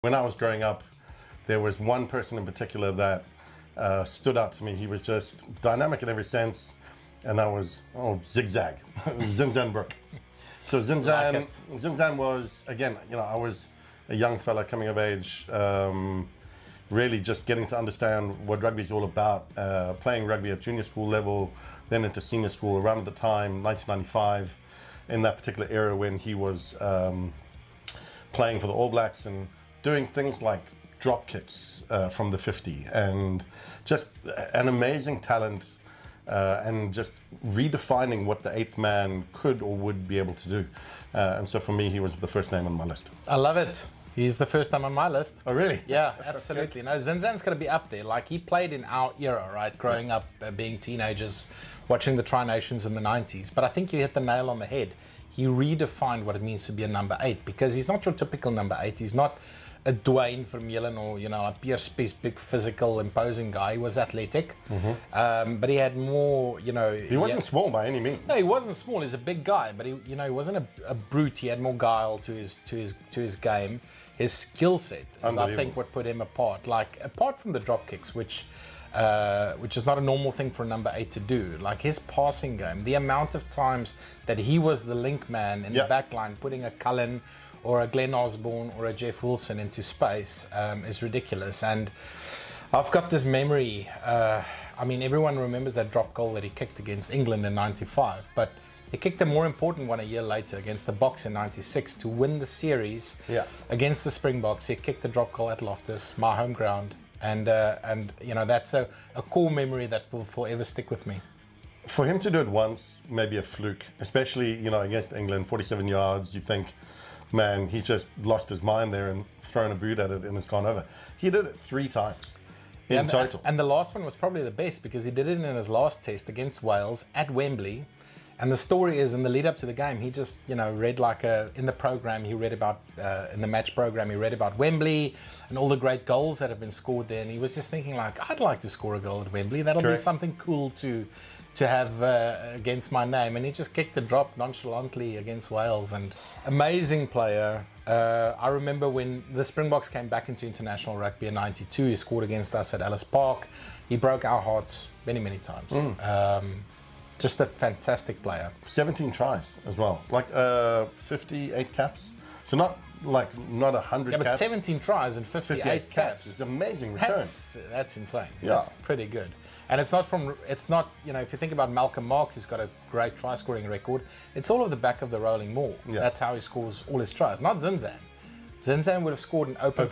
When I was growing up, there was one person in particular that stood out to me. He was just dynamic in every sense, and that was Zigzag, Zinzan Brook. So Zinzan was, again, I was a young fella coming of age, really just getting to understand what rugby is all about, playing rugby at junior school level, then into senior school around the time, 1995, in that particular era when he was playing for the All Blacks and doing things like drop kicks from the 50, and just an amazing talent, and just redefining what the eighth man could or would be able to do. And so for me, he was the first name on my list. I love it. He's the first name on my list. Oh, really? Yeah, absolutely. No, Zinzan's going to be up there. Like, he played in our era, right? Growing up, being teenagers, watching the Tri-Nations in the 90s. But I think you hit the nail on the head. He redefined what it means to be a number 8, because he's not your typical number 8. He's not a Dwayne Vermeulen or, a Pierre Spies, big physical, imposing guy. He was athletic, but he had more, He wasn't small by any means. No, he wasn't small. He's a big guy, but he wasn't a brute. He had more guile to his game. His skill set is, I think, what put him apart. Like, apart from the drop kicks, which is not a normal thing for a number 8 to do. Like, his passing game, the amount of times that he was the link man in the back line, putting a Cullen or a Glenn Osborne or a Jeff Wilson into space is ridiculous. And I've got this memory, everyone remembers that drop goal that he kicked against England in 95, but he kicked a more important one a year later against the Boks in 96 to win the series against the Springboks. He kicked the drop goal at Loftus, my home ground. And that's a core memory that will forever stick with me. For him to do it once, maybe a fluke, especially, against England, 47 yards, you think, man, he just lost his mind there and thrown a boot at it and it's gone over. He did it 3 times in total. And the last one was probably the best, because he did it in his last test against Wales at Wembley. And the story is, in the lead up to the game, he just, read in the program, he read about, in the match program, he read about Wembley and all the great goals that have been scored there. And he was just thinking, like, I'd like to score a goal at Wembley. That'll be something cool to have against my name. And he just kicked the drop nonchalantly against Wales. And amazing player. I remember when the Springboks came back into international rugby in 92, he scored against us at Ellis Park. He broke our hearts many, many times. Just a fantastic player. 17 tries as well, like 58 caps. So not 100 caps. But 17 tries and 58 caps. It's an amazing return. That's insane. Yeah. That's pretty good. And it's not, if you think about Malcolm Marx, who's got a great try scoring record, it's all of the back of the rolling maul. That's how he scores all his tries, not Zinzan. Zinzan would have scored an open